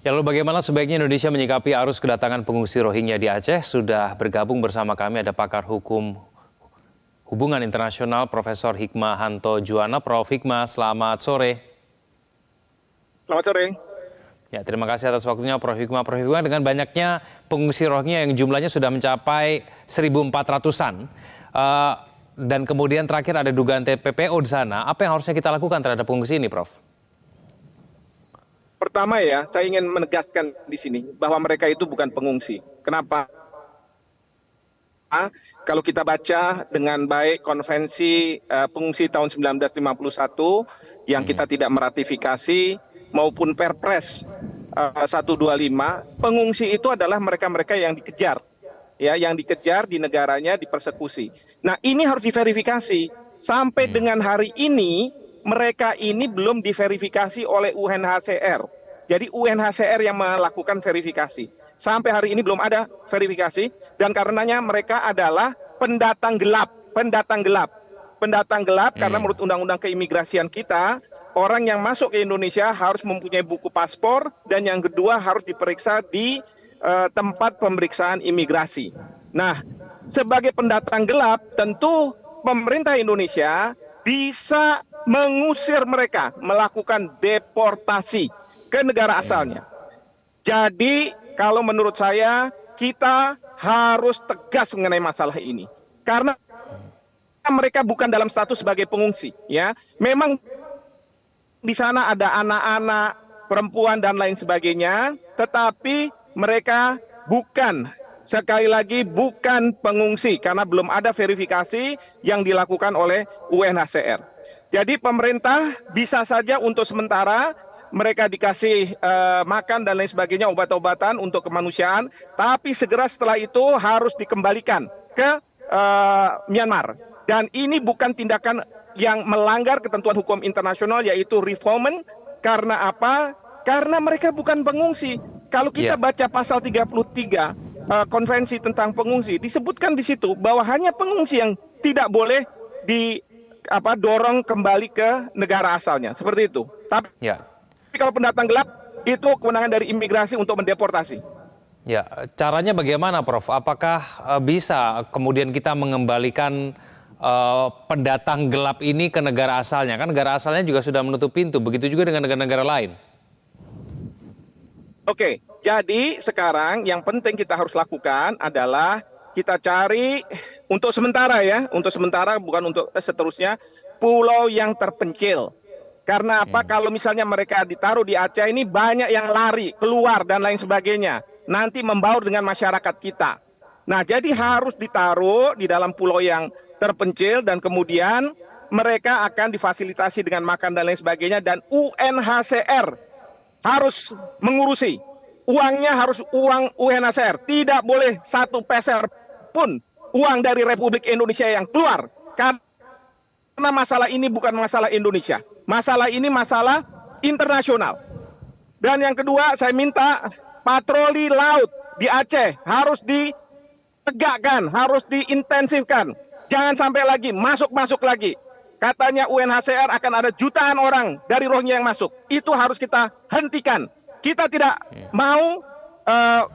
Ya, lalu bagaimana sebaiknya Indonesia menyikapi arus kedatangan pengungsi Rohingya di Aceh? Sudah bergabung bersama kami ada pakar hukum hubungan internasional Profesor Hikmahanto Juwana. Prof. Hikmah, selamat sore. Selamat sore. Ya, terima kasih atas waktunya Prof. Hikmah. Prof. Hikmah, dengan banyaknya pengungsi Rohingya yang jumlahnya sudah mencapai 1.400-an, dan kemudian terakhir ada dugaan TPPO di sana, apa yang harusnya kita lakukan terhadap pengungsi ini, Prof? Pertama ya, saya ingin menegaskan di sini bahwa mereka itu bukan pengungsi. Kenapa? Kalau kita baca dengan baik konvensi pengungsi tahun 1951 yang kita tidak meratifikasi maupun Perpres 125, pengungsi itu adalah mereka-mereka yang dikejar, ya, yang dikejar di negaranya, dipersekusi. Nah, ini harus diverifikasi. Sampai dengan hari ini mereka ini belum diverifikasi oleh UNHCR. Jadi UNHCR yang melakukan verifikasi. Sampai hari ini belum ada verifikasi dan karenanya mereka adalah pendatang gelap, karena menurut undang-undang keimigrasian kita, orang yang masuk ke Indonesia harus mempunyai buku paspor dan yang kedua harus diperiksa di tempat pemeriksaan imigrasi. Nah, sebagai pendatang gelap tentu pemerintah Indonesia bisa mengusir mereka, melakukan deportasi ke negara asalnya. Jadi kalau menurut saya kita harus tegas mengenai masalah ini. Karena mereka bukan dalam status sebagai pengungsi, ya. Memang di sana ada anak-anak, perempuan dan lain sebagainya, tetapi mereka bukan, sekali lagi bukan pengungsi karena belum ada verifikasi yang dilakukan oleh UNHCR. Jadi pemerintah bisa saja untuk sementara mereka dikasih makan dan lain sebagainya, obat-obatan untuk kemanusiaan, tapi segera setelah itu harus dikembalikan ke Myanmar. Dan ini bukan tindakan yang melanggar ketentuan hukum internasional, yaitu refoulement. Karena apa? Karena mereka bukan pengungsi. Kalau kita baca pasal 33 konvensi tentang pengungsi, disebutkan di situ bahwa hanya pengungsi yang tidak boleh dorong kembali ke negara asalnya. Seperti itu. Tapi kalau pendatang gelap itu kewenangan dari imigrasi untuk mendeportasi. Ya, caranya bagaimana, Prof? Apakah bisa kemudian kita mengembalikan pendatang gelap ini ke negara asalnya? Kan negara asalnya juga sudah menutup pintu. Begitu juga dengan negara-negara lain. Oke, jadi sekarang yang penting kita harus lakukan adalah kita cari untuk sementara ya, untuk sementara bukan untuk seterusnya, pulau yang terpencil. Karena apa? Kalau misalnya mereka ditaruh di Aceh ini banyak yang lari, keluar dan lain sebagainya. Nanti membaur dengan masyarakat kita. Nah, jadi harus ditaruh di dalam pulau yang terpencil dan kemudian mereka akan difasilitasi dengan makan dan lain sebagainya dan UNHCR harus mengurusi. Uangnya harus uang UNHCR. Tidak boleh satu peser pun uang dari Republik Indonesia yang keluar. Karena masalah ini bukan masalah Indonesia. Masalah ini masalah internasional. Dan yang kedua, saya minta patroli laut di Aceh harus ditegakkan, harus diintensifkan. Jangan sampai lagi masuk lagi. Katanya UNHCR akan ada jutaan orang dari Rohingya yang masuk. Itu harus kita hentikan. Kita tidak mau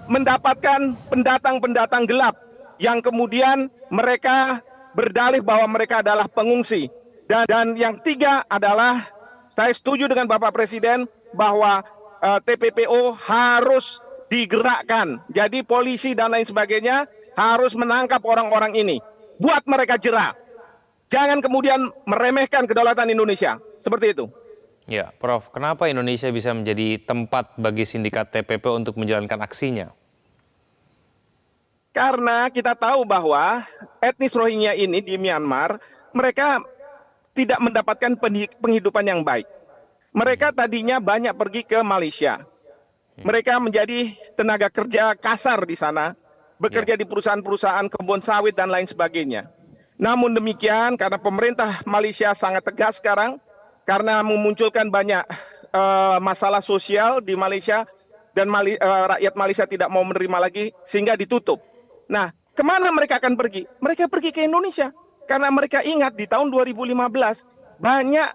mendapatkan pendatang-pendatang gelap yang kemudian mereka berdalih bahwa mereka adalah pengungsi. Dan yang tiga adalah saya setuju dengan Bapak Presiden bahwa TPPO harus digerakkan. Jadi polisi dan lain sebagainya harus menangkap orang-orang ini. Buat mereka jera. Jangan kemudian meremehkan kedaulatan Indonesia. Seperti itu. Ya, Prof, kenapa Indonesia bisa menjadi tempat bagi sindikat TPPO untuk menjalankan aksinya? Karena kita tahu bahwa etnis Rohingya ini di Myanmar, mereka tidak mendapatkan penghidupan yang baik. Mereka tadinya banyak pergi ke Malaysia. Mereka menjadi tenaga kerja kasar di sana, bekerja di perusahaan-perusahaan kebun sawit dan lain sebagainya. Namun demikian, karena pemerintah Malaysia sangat tegas sekarang, karena memunculkan banyak masalah sosial di Malaysia, dan rakyat Malaysia tidak mau menerima lagi, sehingga ditutup. Nah, kemana mereka akan pergi? Mereka pergi ke Indonesia. Karena mereka ingat di tahun 2015, banyak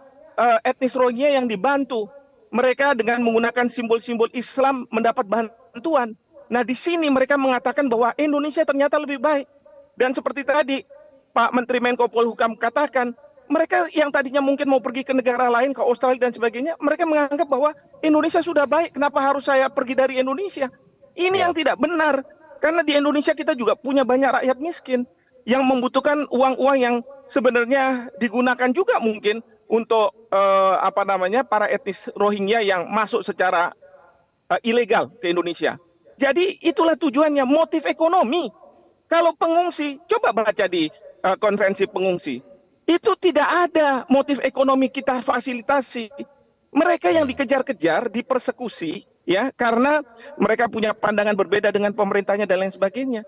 etnis Rohingya yang dibantu. mereka dengan menggunakan simbol-simbol Islam mendapat bantuan. Nah, di sini mereka mengatakan bahwa Indonesia ternyata lebih baik. Dan seperti tadi Pak Menteri Menko Polhukam katakan, mereka yang tadinya mungkin mau pergi ke negara lain, ke Australia dan sebagainya, mereka menganggap bahwa Indonesia sudah baik, kenapa harus saya pergi dari Indonesia? Ini yang tidak benar, karena di Indonesia kita juga punya banyak rakyat miskin yang membutuhkan uang-uang yang sebenarnya digunakan juga mungkin untuk para etnis Rohingya yang masuk secara ilegal ke Indonesia. Jadi itulah tujuannya, motif ekonomi. Kalau pengungsi, coba baca di konvensi pengungsi. Itu tidak ada motif ekonomi kita fasilitasi. Mereka yang dikejar-kejar, dipersekusi, ya, karena mereka punya pandangan berbeda dengan pemerintahnya dan lain sebagainya.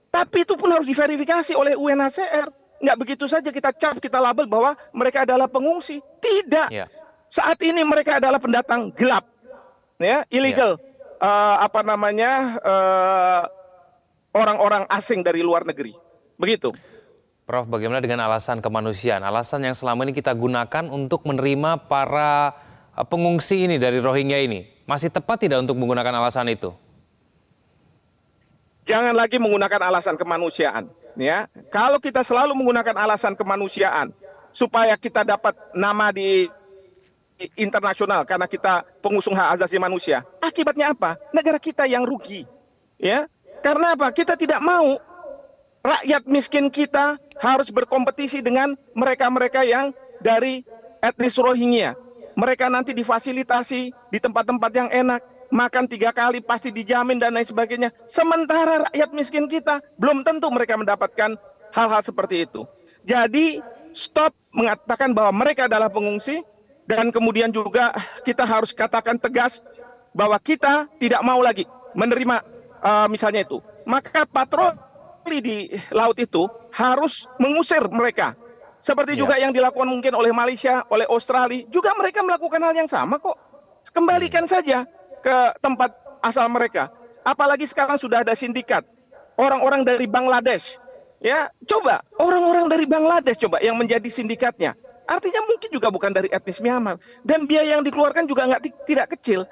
Tapi itu pun harus diverifikasi oleh UNHCR. Nggak begitu saja kita cap, kita label bahwa mereka adalah pengungsi. Tidak. Ya. Saat ini mereka adalah pendatang gelap, ya, illegal. Orang-orang asing dari luar negeri. Begitu. Prof, bagaimana dengan alasan kemanusiaan? Alasan yang selama ini kita gunakan untuk menerima para pengungsi ini dari Rohingya ini. Masih tepat tidak untuk menggunakan alasan itu? Jangan lagi menggunakan alasan kemanusiaan. Ya, kalau kita selalu menggunakan alasan kemanusiaan supaya kita dapat nama di internasional karena kita pengusung hak asasi manusia, akibatnya apa? Negara kita yang rugi. Ya, karena apa? Kita tidak mau rakyat miskin kita harus berkompetisi dengan mereka-mereka yang dari etnis Rohingya. Mereka nanti difasilitasi di tempat-tempat yang enak, makan 3 kali pasti dijamin dan lain sebagainya. Sementara rakyat miskin kita belum tentu mereka mendapatkan hal-hal seperti itu. Jadi stop mengatakan bahwa mereka adalah pengungsi, dan kemudian juga kita harus katakan tegas bahwa kita tidak mau lagi menerima misalnya itu. Maka patroli di laut itu harus mengusir mereka. Seperti juga yang dilakukan mungkin oleh Malaysia, oleh Australia, juga mereka melakukan hal yang sama kok. Kembalikan saja ke tempat asal mereka. Apalagi sekarang sudah ada sindikat. Orang-orang dari Bangladesh. Ya, coba orang-orang dari Bangladesh coba yang menjadi sindikatnya. Artinya mungkin juga bukan dari etnis Myanmar. Dan biaya yang dikeluarkan juga tidak kecil.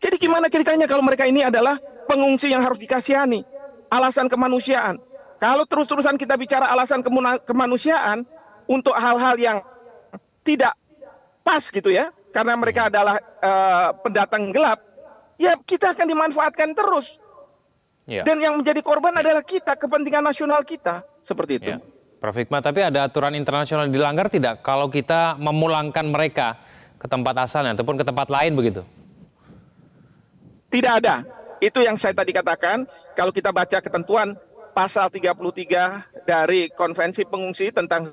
Jadi gimana ceritanya kalau mereka ini adalah pengungsi yang harus dikasihani? Alasan kemanusiaan. Kalau terus-terusan kita bicara alasan kemanusiaan untuk hal-hal yang tidak pas gitu ya, karena mereka adalah pendatang gelap, ya kita akan dimanfaatkan terus. Dan yang menjadi korban adalah kita, kepentingan nasional kita. Seperti itu. Prof Hikmat, tapi ada aturan internasional dilanggar tidak kalau kita memulangkan mereka ke tempat asalnya ataupun ke tempat lain begitu? Tidak ada. Itu yang saya tadi katakan, kalau kita baca ketentuan pasal 33 dari Konvensi Pengungsi tentang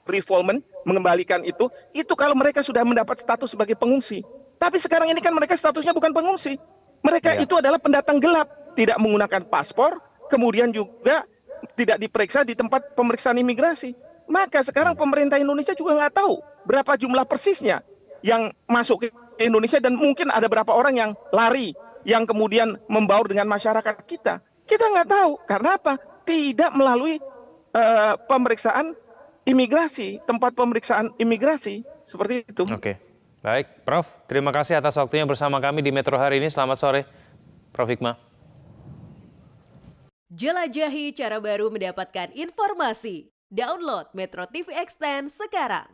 refoulement, mengembalikan itu kalau mereka sudah mendapat status sebagai pengungsi. Tapi sekarang ini kan mereka statusnya bukan pengungsi. Mereka itu adalah pendatang gelap, tidak menggunakan paspor, kemudian juga tidak diperiksa di tempat pemeriksaan imigrasi. Maka sekarang pemerintah Indonesia juga nggak tahu berapa jumlah persisnya yang masuk ke Indonesia, dan mungkin ada berapa orang yang lari, yang kemudian membaur dengan masyarakat kita. Kita nggak tahu. Karena apa? Tidak melalui pemeriksaan imigrasi, tempat pemeriksaan imigrasi. Seperti itu. Oke. Baik, Prof. Terima kasih atas waktunya bersama kami di Metro hari ini. Selamat sore, Prof Hikmat. Jelajahi cara baru mendapatkan informasi. Download Metro TV Extend sekarang.